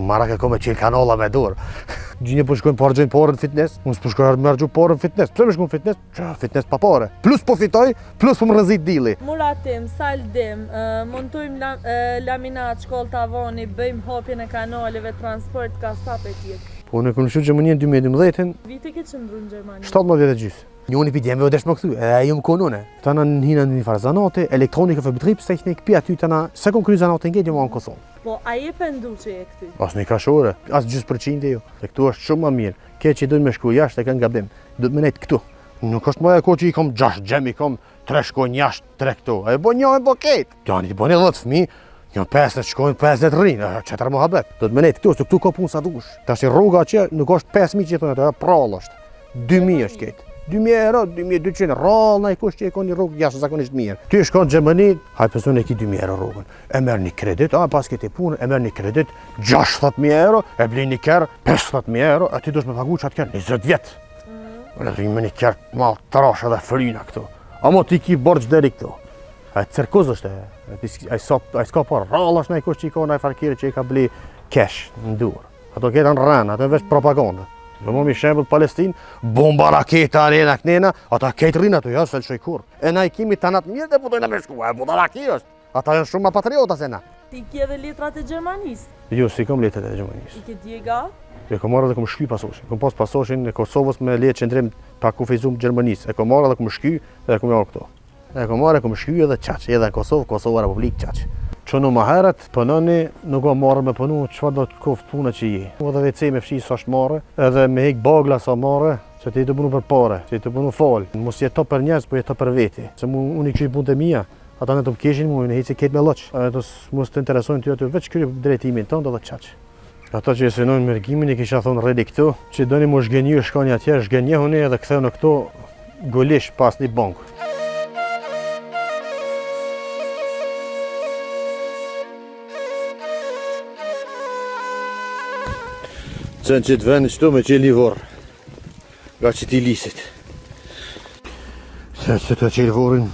Mara ke me qenë kanala me dorë. Gjinje po shkojnë parë gjejnë parën fitness, unë s'po shkojnë me rëgju parën fitness. Pse me shkojnë fitness? Fitness pa pare. Plus po fitoj, plus po më rëzit dili. Muratim, saldim, montojmë laminat, shkollë tavani, bëjmë hapjen e kanaleve, transport, ka sa për tjetë. Po unë e këmë shqyrë Gjermaninë 2012-ën. Vite ke qëndru në Gjermani? 17 vjetë e gjysë. Një unë i pidjemve o desh më këthy, edhe ju më konune. Tana hina një farë zanate, elektronika për betriebstechnik, pi aty tana, se kom kry zanate nge, gjë më anë Kosovë. Po, a je pëndu që e këty? As një kashore, as 10% jo. Se këtu është shumë më mirë. Ke që i dojnë me shku jashtë e kanë gabim. Do të me nejtë këtu. Nuk është më e ko që i kom 6 gjemi, kom 3 shkojnë jashtë, 3 këtu. E bo një e bo ketë. Jani ti bo një 10 fëmi, një 50 shkojnë 50 rinë, qëtër muhabet. Do të me nejtë këtu, se këtu ka punë sa dush. Tash rruga që nuk është 5.000 që thonë, atë prallë është. 2.000 është ketë. 2.000 euro, 2.200, rrallë na i kush që e ka një rrugë jashtë zakonisht mirë. Ty shkon në Gjermani, hajtë person e ki 2.000 euro rrugën. E merë një kredit, pas këti punë, e merë një kredit 60.000 euro, e bli një kerë 50.000 euro, e ty dush me pagu qatë kerë 20 vjetë. Në rrimë një kerë malë trashe dhe fërina këtu. A mo ti ki borç deri këtu. A e cirkuz është a i s'ka parë, rrallë është na i kush që i ka na i farkire që i ka bli cash në dur. Ato ketë në rranë, ato vesh propaganda. Në më mi shembul Palestinë, bomba raketa arena kënena, ata ketë rinë ato, ja, se lëshoj kur. E na i kimi tanat mirë dhe putojnë me shku, e buda raki është. Ata janë shumë ma patriota se na. Ti ki edhe letrat e Gjermanisë? Jo, si kom letrat e Gjermanisë. I ke djega? E kom marrë dhe kom shky pasoshin. Kom pas pasoshin e Kosovës me letë qëndrim pa kufizum Gjermanisë. E kom marrë dhe kom shky dhe kom jarë këto. E kom marrë e kom shky edhe qaq, edhe Kosovë, Kosovë Republikë qaq. Qënu ma herët, pënoni nuk o marrë me pënu qëfar do të koftë puna që je. Edhe WC me fshi sa është marrë, edhe me hek bagla sa marrë, që ti të punu për pare, që ti të punu falë. Mos jeto për njerëz, po jeto për veti. Se unë i këshin punë të mija, ata në të pëkeshin mu, në heci ketë me loqë. Ato mos të interesojnë ty aty, veç kërë drejtimin tonë dhe qaqë. Ata që jesenojnë mërgimin i kisha thonë redi këtu, që doni mu shgenju shkoni atje, shgenjehuni edhe ktheu në këto golish pas një bankë. Qënë që të venë qëtu me qëllë një vorë, nga që ti lisit. Se që të qëllë vorin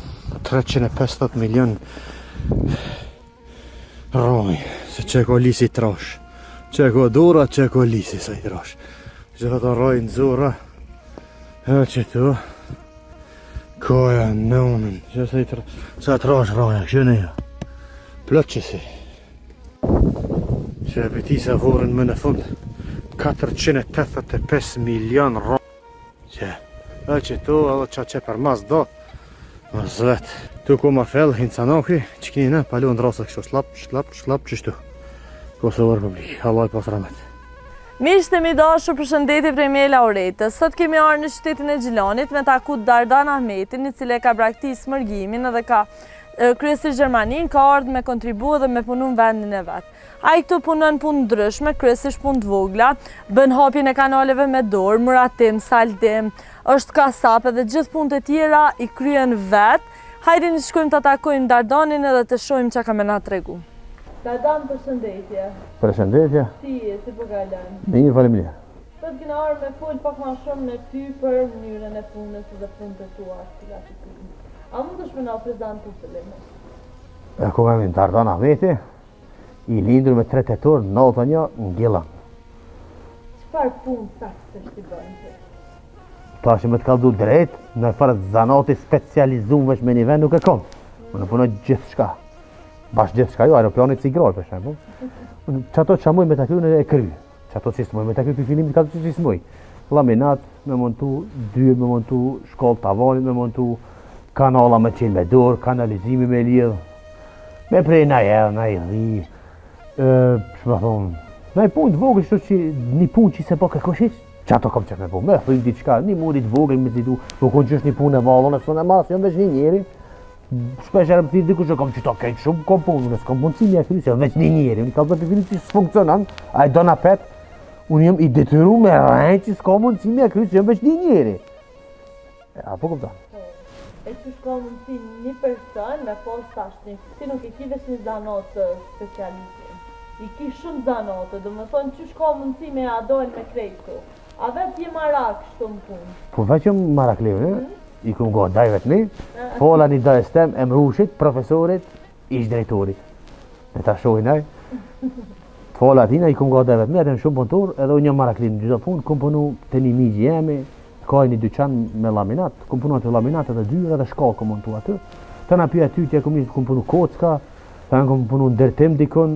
350 milion roj, se që ko lisi trash, që ko dora, që ko lisi sa i trash. Që të roj në zora, e që tu, koja në unën, që sa i trash, sa trash roja, kështë në jo, plët që si. Që e pëti sa vorin më në fundë, 485 milion ro... Që, e që tu, edhe që për mas do, më zvet. Tu ku ma fell, hinë canoki, që kini në, palu në rasa kështu, shlap, qështu. Kosovë Republikë, Allah i pas ramet. Miqtë e mi dashur, përshëndetje prej me Lauretës. Sot kemi arë në qytetin e Gjilanit me takut Dardan Ahmetin, i cile ka braktis mërgimin edhe ka kryesisht Gjermanin, ka ardhë me kontribu dhe me punu në vendin e vetë. A i këtu punën punë ndryshme, kryesisht punë të vogla, bën hapjen e kanaleve me dorë, muratim, saldim, është kasap edhe gjithë punët e tjera i kryen vetë. Hajde në shkojmë të atakojmë Dardanin edhe të shojmë që ka me na tregu. Dardan, përshëndetje. Përshëndetje. Si e, si po kalen? Mirë, faleminderit. Sot kena arë me folë pak ma shumë në ty për mënyrën e punës dhe punët e tua cilat i krymë. A mund të shme na prezentu të leme? Ku kemi Dardan Ahmeti, i lindur me 3 tetor, 91 në Gjelan. Qëfar punë sakse shtë i bëjnë të? Ta që me të kaldu drejt, në farë zanati specializumë veç me një vend nuk e kom. Më në punoj gjithë shka. Bash gjithë shka jo, aeroplanit si groj për shemë. Qato që muj me të kryu në e kry. Qato që s'muj me të kryu për filimit, qato që s'muj. Laminat, me montu dyr, me montu shkollë tavanit, me montu kanala me qenë me dorë, kanalizimi me lidhë. Me prej na e, na i dhi. Shme thonë, na i punë të vogël, shto që një punë që se po kërkoshish, që ato kom që me po, me thujnë diçka, një murit vogël me zidu, po konë që është një punë e valon, e sonë e masë, jam veç një njeri, shpesh e rëpëtit diku që kom që to kejtë shumë, kom punë, nësë kom mundësi një e krysi, jam veç një njeri, unë ka të fillim që s'funkcionan, a i do na pet, unë jam i detyru me rejnë që s'kom mundësi një e krysi, jam veç një njeri. A po këpëta? E që shko mundësi një person me pos tashni, ti nuk i ki veç një zanotë specialistë. I ki shumë zanotë, do më thonë që shko mundësi me adol me krejtu. A vetë je marak shtu më punë? Po veç jam marak levë, i këmë go daj vetë një, fola një daj stem, emrushit, profesorit, ish drejtorit. Me ta shohin aj. Fola atina I kom gata vetë, me shumë punëtor, edhe unë jam maraklinë në gjitha punë, kom punu të një migji jemi, ka një dyqan me laminat, kom punu atë laminat edhe dyra edhe shkallë kom montu aty. Të na pia ty tja kom ishtë kom punu kocka, të në kom punu ndërtim dikon,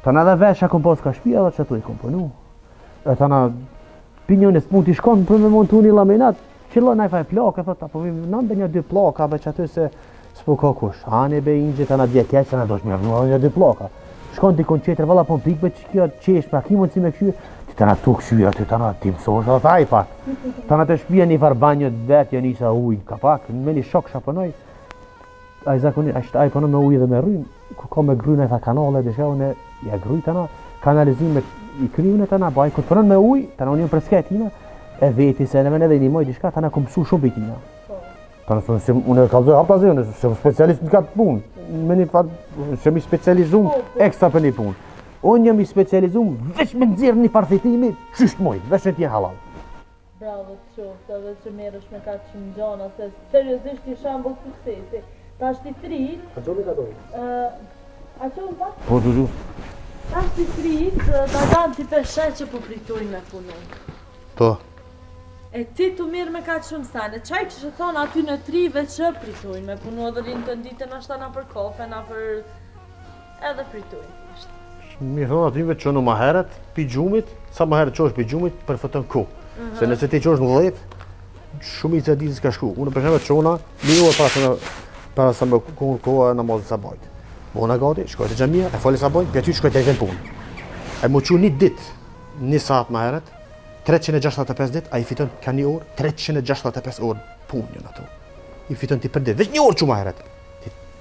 të në edhe vesha kom pas ka shpia edhe që tu I kom punu. E të në pinjones mund t'i shkon për me montu një laminat, qëllë na I faj plaka, thot, apo vim nëndë një dy plaka, be që aty se s'po ka kush. Ani be ingjit, të në djekeq, të në dosh me vnu, një dy plaka. Shkon t'i kon qetër, valla po pikve që kjo qesh, pra ki mundësi me këshyë, që të në tu këshyë aty, të në ti mësosh, dhe thaj pak. Të në të shpia një farë banjët vetë, janë isa ujnë, ka pak, me një shok shapënoj. A I zakonisht, a I përnë me ujë dhe me rrymë, ku ka me grynë e tha kanale, dhe shë unë ja gryjë të në, kanalizim me I kryunë të në, baj, këtë përnë me ujë, të në unë një përske tina, e veti se në men edhe I një moj dishka, të në kom mësu shumë për tina. Të në thonë, unë e kalzoj hapta zë, unë e specialist në katë punë. Me një farë, që mi specializum ekstra për një punë. Unë jam I specializum veç me nëzirë një farfitimi, qysht moj, veç e tje halal. Bravo të qoftë, edhe që merësh me ka që më gjana, se seriosisht I shambull suksesi. Ta është I trit... A qoni ka dojë? A qonë pa? Po të gju. Ta është I trit, ta danë t'i peshe që po pritoj me punu. Po. E ti të mirë me ka shumë sane, qaj kështë thonë aty në trive që pritojnë me punu edhe rinë të ndite ashta na për kofe, na për... edhe pritojnë. Mi thonë atyve që në ma heret, pi gjumit, sa ma heret qosh pi gjumit, përfëtën ku. Se nëse ti qosh në dhejt, shumë I të ditës ka shku. Unë për shemë të qona, një orë para sa me koha namazin sabajt. Bona gati, shkoj të gjamia, e fali sabajt, për aty shkoj të e punë. E mu që një dit, një saat ma heret, 365 dit, a I fiton ka një orë, 365 orë punë njën ato. I fiton ti për dit, veç një orë që ma heret.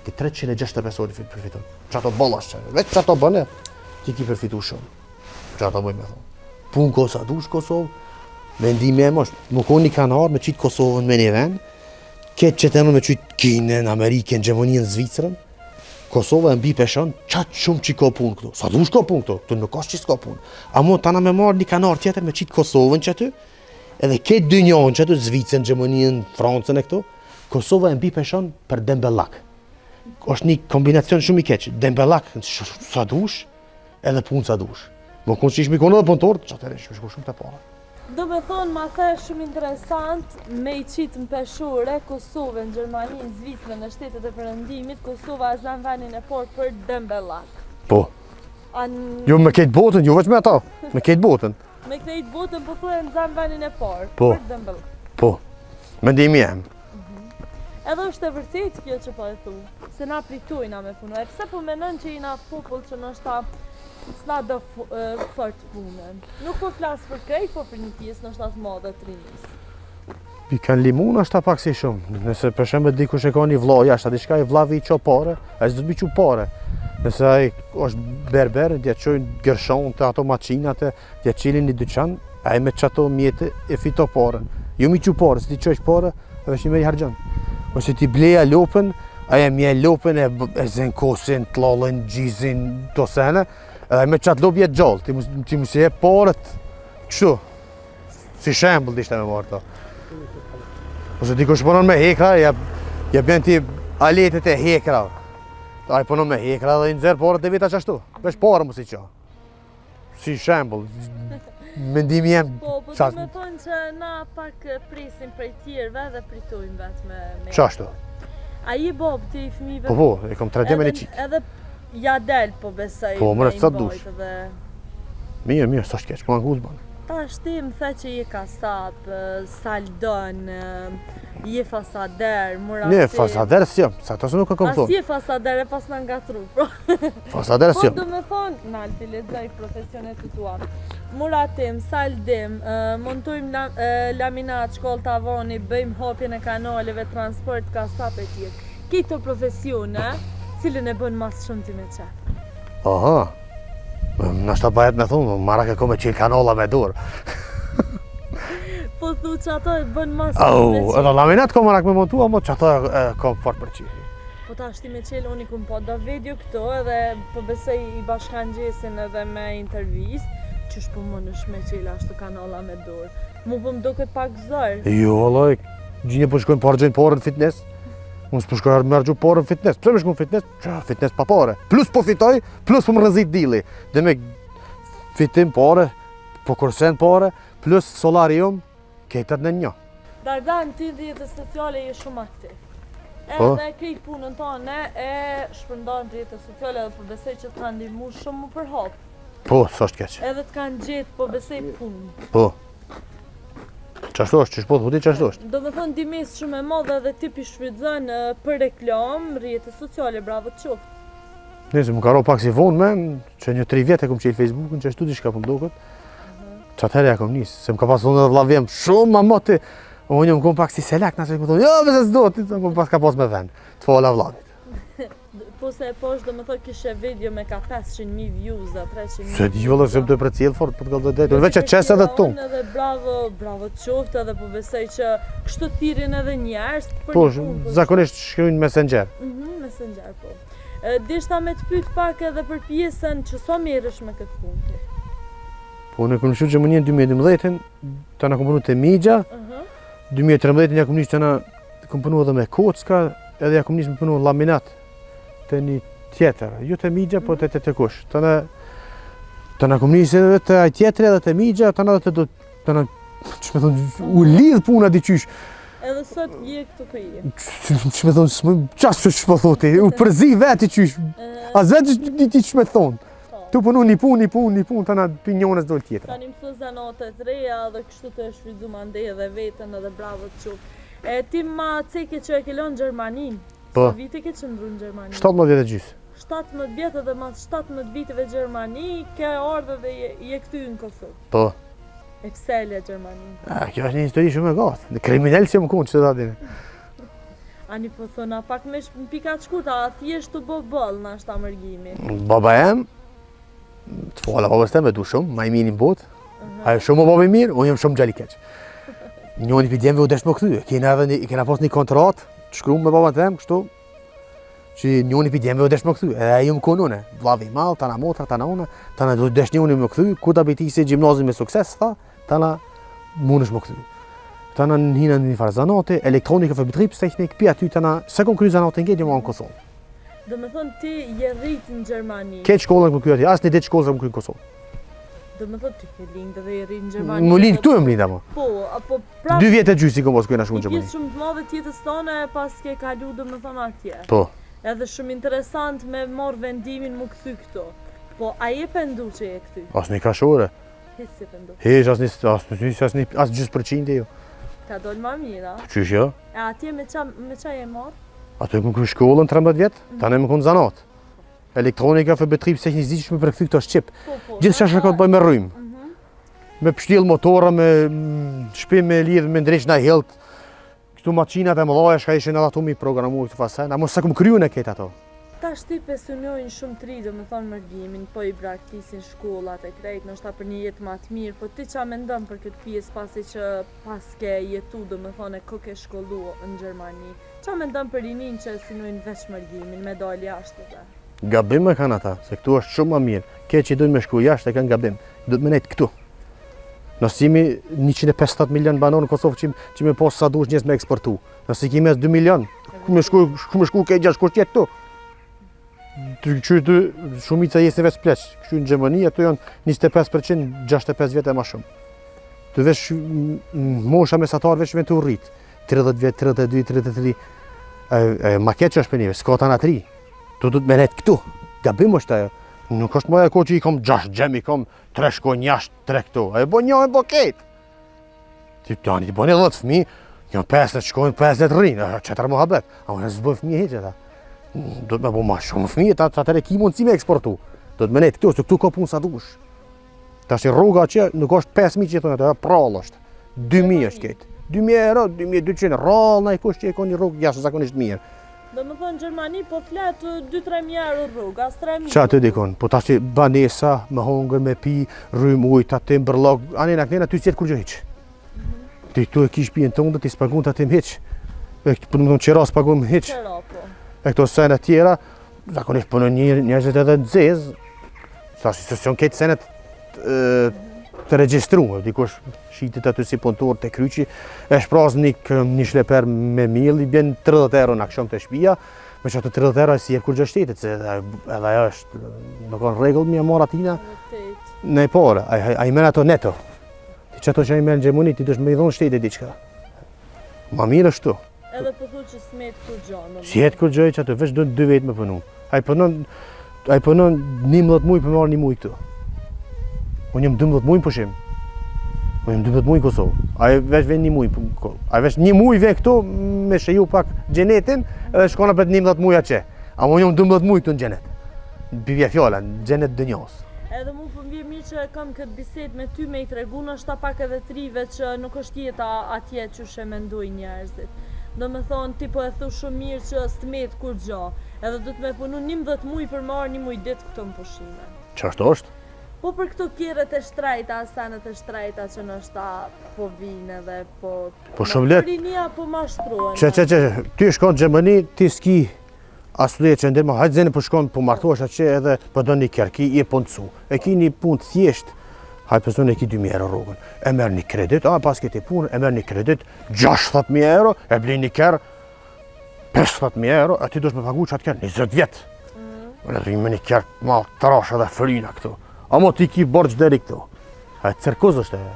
Ti 365 orë I përfiton. Që ato bëllash që, veç që ato bëne, ti ki përfitu shumë. Që ato bëj me thonë. Punë kosa dush Kosovë, me ndime e mosh, më konë një kanar me qitë Kosovën me një ven, ketë që tenë me qitë Kinën, Amerikën, Gjemonien, Zvicrën, Kosova e mbi peshon, qatë shumë që ka punë këtu. Sa dush ka punë këtu, të nuk është që s'ka punë. A mo tana me marrë një kanar tjetër me qitë Kosovën që aty, edhe ketë dy njohën që aty, Zvicën, Gjemonien, Francën e këtu, Kosova e mbi peshon për Dembellak. është një kombinacion shumë I keq. Dembellak sa dush, edhe punë sa dush. Më konë që ishmi konë edhe punëtor, që atëre ishme shku shumë të para. Do me thonë, ma the shumë interesant, me I qitë në peshore, Kosovën, Gjermaninë, Zvicrën, në shtetet e perëndimit, Kosova e zan venin e por për Dembellak. Po. Jo me këtë botën, jo veç me ata, me këtë botën. Me këtë botën po thuen zan venin e por Po. për Dembellak. Po. Mendimi jam. Edhe është e vërtet kjo që po e thu, se na pritojna me punë, e pse po menon që jena popull që nështë s'na do fort punën. Nuk po flasë për krejt, po për një pjesë nështë atë madhe të rinis. I kanë limun është ta pak si shumë. Nëse për shembull dikush e ka një vlla jashtë, diçka I vllavi I ço pare, ai s'do të më çu pare. Nëse ai është berber, dia çojnë gërshon të ato maçinat, dia çilin në dyqan, ai me çato mjete e fito pare. Jo mi çu pare, se ti çosh pare, edhe shi më I harxhon. Ose ti bleja lopën, ai më lopën e zën kosin, tllallën, gjizin, to sene. Edhe me qatë lopë jetë gjallë, ti mu si e parët, kështu, si shembull d'ishte me marrë ta. Ose dikush punon me hekra, ja bjen ti aletet e hekra. Ai punon me hekra dhe I nxerr parët e veta qashtu, veç parë mu si qa. Si shembull, mendimi jem... Po do me thonë që na pak presim prej tjerëve dhe pritojmë vetë me... Qashtu? A I bob ti I fëmijëve? Po, e kom 3 me një qitë. Edhe ja del po besoj Po, mërë, sa dush. Dhe... Mirë, sa shkeq, po anguz banë. Ta shti më the që je kasap, saldon, je fasader, murati... Ne, fasader si jam, sa të së nuk e kom thonë. As je fasader e pas në nga tru, pro. Fasader si jam. Po do me thonë, nalti lexoj profesionet të tua. Muratim, saldim, montojmë laminat, shkollë tavani, bëjmë hapjen e kanaleve, transport, kasap e tjerë. Këto profesione, cilën e bën mas shumë ti me qef. Aha, nështë ta bajet me thunë, mara ke ko me qilë kanala me dur. Po thu që ato e bën mas shumë me qef. Edhe laminat ko marak me montu, ama që ato e kom fort për qilë. Po ta shti me qelë, unë I kum po do video këto edhe po besoj I bashkan gjesin edhe me intervjist, qysh po më nësh me qelë ashtu kanala me dur. Mu po më duket pak zërë. Jo, Allah, gjinje po shkojnë parë gjejnë parën fitness. Unë s'po shkojnë me argju parën fitness. Pse me shkojnë fitness? Qa, fitness pa pare. Plus po fitoj, plus po më rëzit dili. Dhe me fitim pare, po kursen pare, plus solarium, ketër në një. Dardan, ti në rrjetet sociale je shumë aktiv. Po. Edhe krejt punën tane e shpërndan rrjetet sociale dhe po besoj që të kanë ndihmu shumë më përhap. Po, s'është keq. Edhe të kanë gjetë po besoj punë. Po. Qashtu është, qështë po të huti qashtu është. Do me thënë dimes shumë e madhe dhe ti pi shfrytëzon për reklam rrjetet sociale, bravo të qoftë. Nëse më karo pak si vonë me, që një 3 vjetë e kom qelë Facebookën, që ashtu di shka po mdokët. Që atëherë ja kom njësë, se më ka pas thonë edhe vlavjem shumë ma moti. Unë më kom pak si selek, nëse më thonë, jo, pëse s'do, ti më kom pas ka pas me ven, të fola vlavit. Po se e poshtë do me thënë kishe video me ka 500.000 views dhe 300.000 Se di vëllë, se më të për cilë fort, për të gëllë dhe veç e qesë edhe tunë. Edhe bravo të qoftë edhe po besoj që kështu thirin edhe njerëz për Po, një punë. zakonisht shkryjnë Messenger. Messenger po. Dishta me të pyet pak edhe për pjesën që sa merresh me këtë punë ti? Po, në kom nëshu që më njën 2012-ën, ta në kom punu të Migja, 2013-ën ja kom njështë të në kom punu edhe me kocka, edhe ja kom njështë me punu laminat të një tjetër, jo të Migja, po të kush. Të në kom njështë edhe të tjetër edhe të Migja, të në edhe të në, që me thonë, u lidhë puna diqysh. Edhe sot je këtu ku je. Që me thonë, qasë që po thoti, u përzi veti qysh, as veti ti që me thonë. Tu punu një pun, të në pinjonës dojnë tjetër. Tani mësu zanate të reja dhe kështu të shfrytzu mandej edhe vetën edhe bravo të qoftë. Ti ma ceke që e ke lënë Gjermanin, Po. sa vite ke qëndru në Gjermani? 17 vjetë gjysë. 17 vjetë dhe mas 17 viteve Gjermani, ke ardhe dhe je këty në Kosovë. Po. E pse e le Gjermanin? Kjo është një histori shumë e gatë. Kriminell që më kunë që të datine. Ani po thona pak me pikat shkurta, a thjesht të bëllë në ashta mërgimi? Baba em, të fola babës teme, du shumë, ma i mirë në botë. Ajo shumë o babë i mirë, unë jem shumë gjali keq. Njoni për djemve u desh më këthy. Kena pas një kontratë, të shkru me babën tem, kështu, që njoni për djemve u desh më këthy. Edhe ju më konë une, vlavi malë, tana motra, tana une, tana du desh njoni më këthy, ku ta bëjti si gjimnazin me sukses, tha, tana mund është më këthy. Tana hina një farë zanate, elektronika për betriebstechnik, pi aty tana, se kom kry zanate nge, një ma në Kosovë. Do me thonë ti je rritë në Gjermani. Keq shkollën më kry aty, asë një ditë shkollën më kry në Kosovë. Do me thonë ti ke lindë dhe je rritë në Gjermani. Më lindë këtu e më lindë ama. Po, apo prapë. 2 vjetë e gjysë i kom posë kujna shku në Një Gjermani. pjesë shumë të madhe tjetës tone pas ke kalu do me thonë atje. Po. Edhe shumë interesant me marrë vendimin më këthy këto. Po, a je pendu që je këty? Asë një kashore. Hes si pendu? Hesh, asë gjysë përqindje jo. Ka dollë ma mira. Qysh jo? E atje me qa je marrë? Ato e kom kry shkollën 13 vjetë, tani më konë zanat. Elektronika për betriebstechnik zishme për këthy këto shqip. Po. Gjithë shashë ka të bëj me rrymë. Me pështjel motora, me shpim me lidhë, me ndreq në helt. Këtu makinat e mëdhaja shka ishin edhe ato mi programu këtë fasen, a mos se kom kryu në këtë ato. Ta shti pesionojnë shumë të ri, do me thonë mërgimin, po i braktisin shkollat e krejt, nështë ta për një jetë ma të mirë, po ti qa mendon për këtë pjesë pasi që pas ke jetu, do me thonë e ko ke shkollu në Gjermani, qa mendon për rinin që synojnë veç mërgimin, me dalë jashtë dhe? Gabim e kanë ata, se këtu është shumë më mirë. Ke që i dojnë me shku jashtë e kanë gabim, do të me nejtë këtu. Nësë jemi 150 milion banorë në Kosovë që me posë sa dush njës me eksportu. Nësë kemi as 2 milion, ku me shku ke 6 kusht jetë tu. Qytë shumica jesë veç pleq, kështu në Gjermani ato janë 25%, 65 vjetë e ma shumë. Të vesh mosha mesatarë veç me të urrit, 30 vjetë, 32, 33, ma keq është për njëve, s'ka ta në 3. Tu du të me nejtë këtu, gabim është ajo. Nuk është më e ko që i kom 6 gjem, i kom 3 shkonj jashtë, 3 këto, e bo një e bo ketë. Ti bo një 10 fëmi, një 50 shkonj, 50 rrinë, qëtër më habet, a më nësë bëj fëmi e heqë ata. Do të me bo ma shumë fëmi, ta të reki mundësi me eksportu. Do të me nejtë këtu, se këtu ka punë sa dush. Ta shi rruga që nuk është 5.000 që i thonë, ato prallë është. 2.000 është ketë. 2.000 euro, 2.200, rrallë na i kush që i ka një rrugë jashtë zakonisht mirë. Do më thonë Gjermani po fletë 2-3 euro rrugë, as 3.000. Qa të dikon, po ta shi banesa, me hongër, me pi, rrym ujt, atim, bërlog, anena kënena, ty cjetë kur gjë heq. Ti tu e kish pijen të undë, ti spagun të atim heq. E këtë për në thonë qera spagun heq. Qera, po. E këto senet tjera, zakonisht për në njerëzit edhe të zezë, sa si sësion këtë senet të registru, dikush shitit aty si punëtor të kryqi, e shpras një shleper me mil, i bjen 30 euro në akshom të shpia, Me që të 30 euro si kur gjë shtetit, se edhe ajo është, nuk ka rregull mi e marr atina në pore, ai merr ato neto. Ti çato që ai merr në Gjermani, ti dush me i dhon shtetit diçka. Ma mirë është tu. Edhe po thuaj që s'met kur gjë. Si jetë kur gjë që ato veç do 2 vjet me punu. Ai punon 11 muaj për marr 1 muaj këtu. Unë jam 12 muaj pushim. Unë jam 12 muaj në Kosovë. Ai veç vjen 1 muaj. Ai veç 1 muaj vjen këtu me sheju pak xhenetin edhe shkon për 11 muaj atje. A unë jam 12 muaj këtu në xhenet. Bivja fjala, në xhenet dënjos. Edhe mu po m'vjen mirë që kam këtë bisedë me ty me i tregu, ndoshta pak edhe trive që nuk është jeta atje që she mendojnë njerëzit. Do me thonë, ti po e thu shumë mirë që s'met kur gjo, edhe du të me punu 11 muaj për marrë 1 muaj ditë këto në pushime. Ç'është është? Po për këto kjerët e shtrajta, stanet e shtrajta që ndoshta po vinë edhe po... Po shumë let. Rinia po mashtrohen. Ty shkon në Gjermani, ti s'ki as leje që ndërma, hajtë zene po shkon po martohesh atje edhe po do një kjerë, ki je punësu. E ki një punë thjesht, hajtë person e ki 2.000 euro rrugën. E merr një kredit, pas këti punë, e merr një kredit 60.000 euro, e blej një kjerë 50.000 euro, e ti dush me pagu që atë kjerë 20 vjetë. Në rrimë një kjerë ma trash edhe frina këtu. Amo ti ki borç deri këtu. Hajtë cirkuz është e,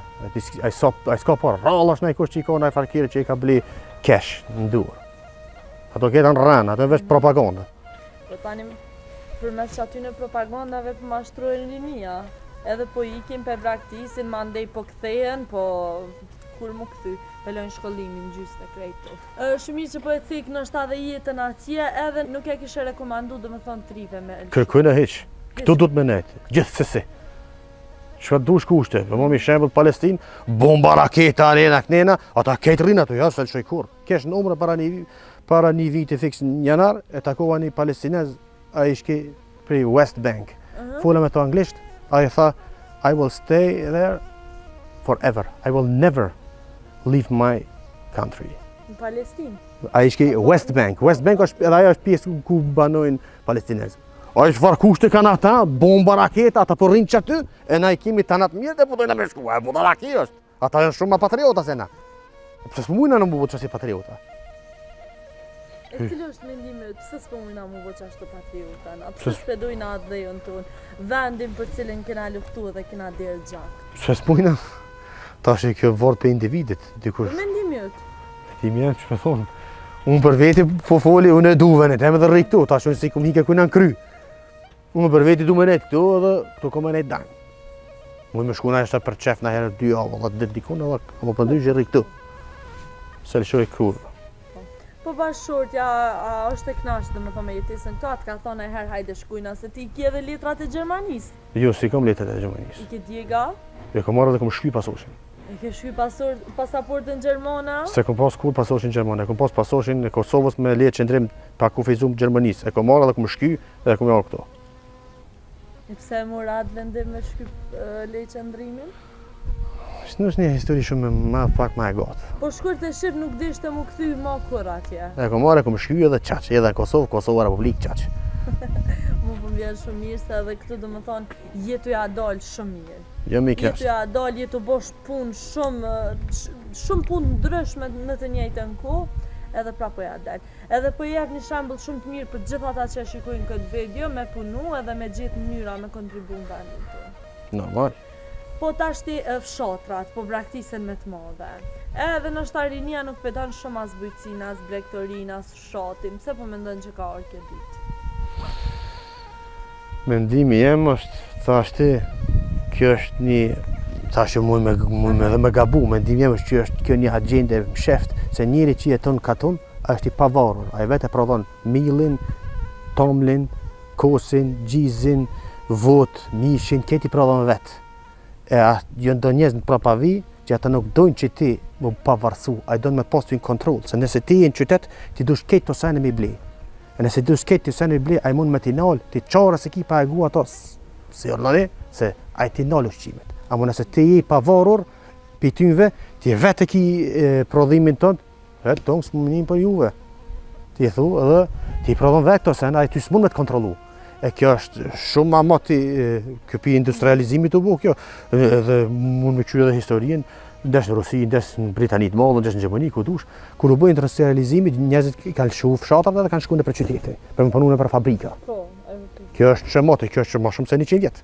ai s'ka parë, rallash në i kush që i ka në i farkire që i ka bli cash në durë. Ato ketë në rënë, ato veç propaganda. Po tani, përmes që aty në propagandave për mashtrojnë rinia, edhe po ikin për braktisin, mandej po kthehen, po kur mu kthy, pelojnë shkollimin gjysë të krejtu. Shumë që po e cik në shta dhe jetën atje, edhe nuk e kishe rekomandu dhe me thonë trive me elqë. Kërkujnë e hiq, këtu du të menet, gjithsesi. Çka dush kushte, për më shembull Palestinë, bomba raketa arena knena, ata ketë rrinë ato, ja s'e shoj kur. Kesh numër para një viti fiks në janar, e takova një palestinez, ai ishte prej West Bank. Fola me to anglisht, ai tha, I will stay there forever. I will never leave my country. Në Palestinë? Ai ishte West Bank. West Bank është edhe ajo është pjesë ku banojnë palestinezët. Ai çfarë kushte kanë ata, bomba raketa, ata po rrinë çaty, e na i kemi tanat mirë dhe po dojnë me shku. Ai budallaki është. Ata janë shumë patriota se na. Pse s'mujna në mbuë çasi patriota? E cili është mendimi, pse s'po mujna mu bo qashtu patriota? Pse s'pedojna atë dhejën tonë, vendin për cilin kena luftu dhe kena derë gjak? Pse s'mujna? Tash e kjo vorë për individit, dikush. Për mendimi jëtë? Mendimi jëtë, që me thonë. Unë për veti po foli, unë e du venet, e me dhe rri këtu, tash unë si kum hike kujna në kry. Unë për veti du me nejtë këtu edhe këtu kom e nejtë danë. Unë me shkuna e shta për qef në herë 2 avë, dhe dhe dikun edhe më pëndy që rri këtu. Se lëshoj kruve. Po bashkëshortja është e knashtë dhe me thome jetisën këto, atë ka thonë e herë hajde shkujna, se ti ki edhe letrat e Gjermanisë. Jo, si kom letrat e Gjermanisë. I ke djega? E kom marrë dhe kom shky pasoshin. E ke shky pasaportën Gjermana? Se kom pas kur pasoshin Gjermana, e kom pas pasoshin e Kosovës me leje qëndrim pa kufizum Gjermanisë. E kom marrë dhe kom shky dhe kom jarë këto. E pse e mora atë vendim me shky leje qëndrimin? Nuk është një histori shumë pak ma e gatë. Po shkurt e Shqip nuk dishte mu kthy ma kur atje. E kom marrë, kom shky edhe qaq, edhe Kosovë Republikë qaq. Mu po m'vjen shumë mirë se edhe këtu do më thonë jetu ja dalë shumë mirë. Jo mi kështë. Jetu ja dalë, jetu bosh punë shumë punë ndryshme në të njëjtën kohë, edhe prapo ja dalë. Edhe po jep një shembull shumë të mirë për gjithë ata që shikojnë këtë video, me punu edhe me gjetë mënyra me kontribu në vendin tonë. Normal. Po tashti fshatrat, po braktisen me të madhe. Edhe nështë rinia nuk pedon shumë as bujqina, as brektorina, as fshatim, pse po mendon që ka orë kjo ditë? Mendimi jem është, thashti, kjo është një, thashti muj me dhe me gabu, mendimi jem është që është kjo një agjende msheft, se njëri që jeton katon, është i pavarur, a i vetë e prodhon milin, tomlin, kosin, gjizin, vot, mishin, këti prodhon vetë. E jënë do njëzë në prapavi, që ata nuk dojnë që ti më pavarësu, a i dojnë me postu në kontrol, se nëse ti je në qytet, ti dush ketë të sajnë me bli. E nëse dush ketë të sajnë me bli, a i mund me ti nalë, ti qara se ki pa e gu ato, si orlani, se a i ti nalë ushqimet. Amo nëse ti je pavarur, pi tynve, ti vetë ki prodhimin tënë, vetë tonë së më njën për juve. Ti thu edhe, ti prodhon vetë të sajnë, a i ty së mund me të kontrolu. E kjo është shumë ma mati, kjo pi industrializimit të bu kjo, edhe mund me qyre dhe historien, ndesh në Rusi, ndesh në Britani të Madhe, ndesh në Gjermani, ku dush, kur u bëjnë rastërealizimit, njerëzit kanë lëshu fshatrat dhe kanë shkuar nëpër qytete, për më punu nëpër fabrika. Po, Kjo është çmote, kjo është më shumë se 100 vjet.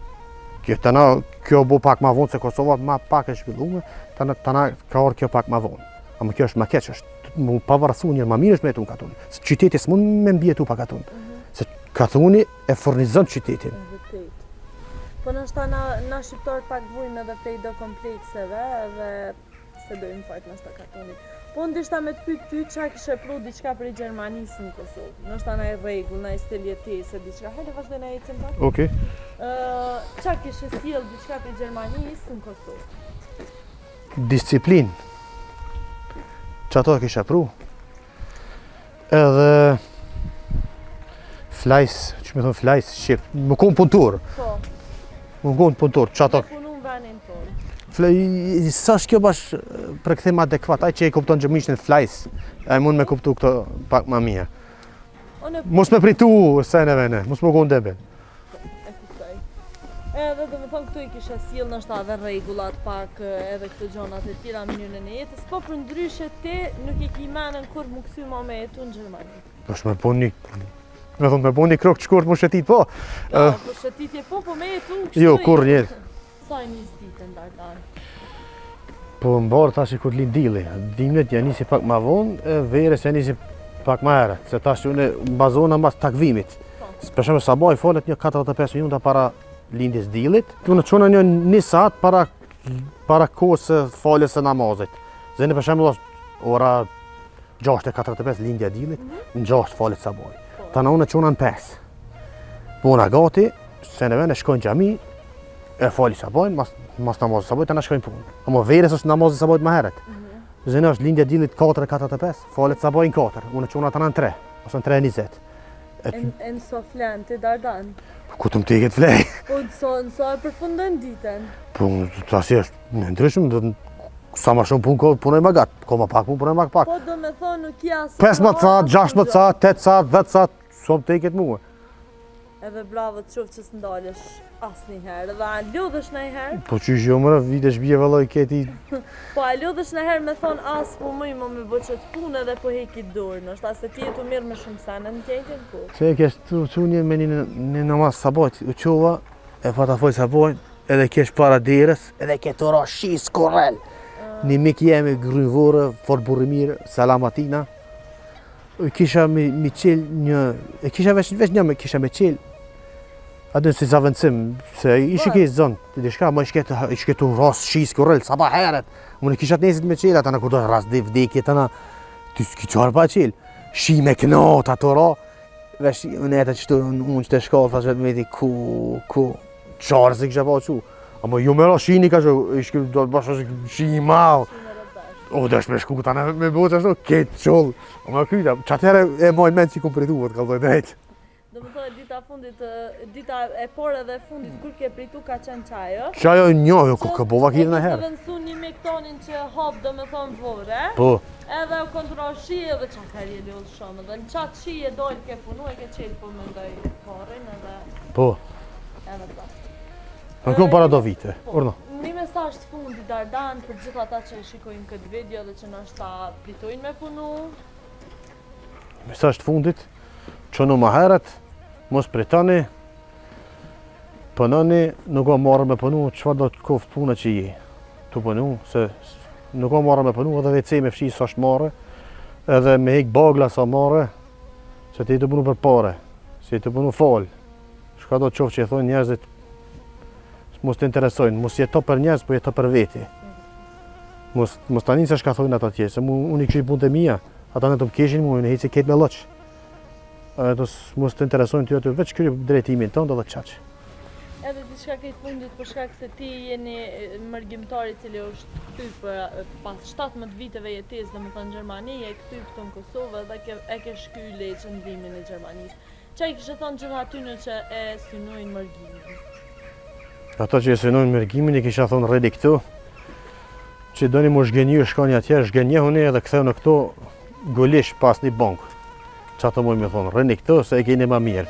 Kjo bu pak ma vonë se Kosova ma pak e zhvilluar, tana ka orë kjo pak ma vonë. Ama kjo është ma keq, është mu pavarësu njërë ma mirë është me jetu në katun. Se qyteti s'mund me mbjetu pa katun. Se katuni e furnizon qytetin. Po nështë na shqiptarët pak vujnë edhe prej do komplekseve edhe se dojmë fakt nështë katunit. Po ndishta me të pyet ty çka kishe pru diçka për Gjermanisë në Kosovë. Nështë na e rregull, na e stil jetese, diçka. Hajde vazhdo na ecim pak. Okej. Çka kishe sjell diçka për Gjermanisë në Kosovë? Disciplinë. Çato kisha pru. Edhe flajs, që me thonë flajs, shqip, më konë punëtor. Po. Më konë punëtor, çato. Punu në venin tonë. Sa është kjo bash për këthim adekuat, ai që e kupton gjëmishtin flajs, ai mund me kuptu këto pak ma mirë. Mos me pritu sene vene, mos më konë debe. E kuptoj. Edhe dhe me thonë këtu i kishe sjell nështë edhe rregullat pak edhe këto gjonat e tjera mënyrën e jetës, po për ndryshe ti nuk i ki menën kur më këthy ma me jetu në Gjermani. Është me bon një krok të shkurt më shetit po. Po shetitje po me jetu kështu. Jo, kur njetë. Sa e njës ditën Dardan? Po më barë tash i kur lind dili. Dimnet ja nisi pak ma vonë, vere se nisi pak ma herët. Se tash unë bazona mas takvimit. Për shembull sabaj falet një 45 minuta para lindjes dilit. Unë çona një saat para kohës së faljes së namazit. Zeni për shembull ora 6:45 lindja e dilit, në 6 falet sabaj. Tana unë çona në 5. Bona gati, se në vene shkojnë xhami, e fali sabajin, mas namazit sabajit tana shkojnë punë. Ama verës është namazit sabajit më herët. Zeni është lindja e dilit 4:45, falet sabajin 4. Unë çona tana në 3, ose në 3:20. Në so flen ti Dardan? Ku të më teket flej? Po në so e përfundon ditën? Po tash është në ndryshëm, sa ma shumë punë punoj ma gatë, ko ma pak punë punoj ma pak. Po do me thonë nuk ja së 15 saat, 16 saat, 8 saat, 10 saat, so më teket mua. Edhe bravo të qofë që s'ndalesh asë njëherë, edhe a lodhësh njëherë? Po qysh jo mëra, vite shbje vëlloj keti. Po a lodhësh njëherë me thonë asë po mëj më me bëqët punë edhe po heki dorë, nështë asë ti jetu mirë me shumë sene në tjekin ku? Se e kesh të qunje me një namaz sabajt, u qova, e pa ta foj sabajt, edhe kesh para derës, edhe ke të ra shis korel. Një mik jemi gryvore, fort burrimir, salamatina. Kisha mi qel një, e kisha veç një me kisha me qel. Atë si zavendësim, se ishi ke zonë, diçka, ma ishke të ras shis korel, sa pa heret. Unë kisha të nesit me qel, ata në kur do ras vdekje, ata në ty s'ki qarë pa qel. Shi me knot ato ra, veç unë e të qëtu, unë që të shkallë, thash vetë me ti ku, qarë se kisha pa qu. Ama ju me ra shini ka që, ishke do të bashkë shi i mau. O, dhe është me shku këta me botë ashtu, ketë qollë. Ama kyta, qatëherë e mojnë menë që i kom pritu, të kalzoj drejtë. Do më thë, dita e por edhe fundit, kur ke pritu ka qenë qajo? Qajo njohë, ka bova kire në herë. Që të vëndësu një miktonin që hop do me thonë vore. Po. Edhe u kontrol shi edhe qatë herë je ljollë shumë. Dhe në qatë shi e dojnë ke punu e ke qelë po me ndoj parin edhe... Po. Edhe ta. Në kom para do vite, orno. Një mesazh të fundit Dardan për gjithë ata që shikojnë këtë video dhe që nështë pritojnë me punu. Mesazh të fundit, qënu ma herët, mos pritoni, punoni, nuk o marrë me punu, qëfar do të koftë puna që je të punu, se nuk o marrë me punu, edhe WC me fshi sa është marrë, edhe me hek bagla sa marrë, se ti të punu për pare, se ti të punu falë. Shka do të qoftë që i thonë njerëzit, mos të interesojnë, mos jeto për njerëz, po jeto për veti. Mos tani se shka thojnë ata tjerë, se unë i këshin punë të mija, ata në të më keshin mu, në hici ketë me loqë. Mos të interesojnë të jotë, veç kërë drejtimin tonë dhe qaqë. Edhe diçka këtë fundit për shkak se ti jeni mërgjimtari cili është këty për pas 17 viteve jetesë dhe më thënë Gjermani, e këty këtu në Kosovë dhe e ke shkylle qëndrimin e Gjermanisë. Qa i kështë thonë gjithë atyne që e synojnë mërgjimin? Ata që e synojnë mërgimin i kisha thonë redi këtu, që do një më shgenju shkoni atje, shgenjehuni edhe ktheu në këto gullish pas një bankë. Qa të mojë me thonë, reni këtu se e keni ma mirë.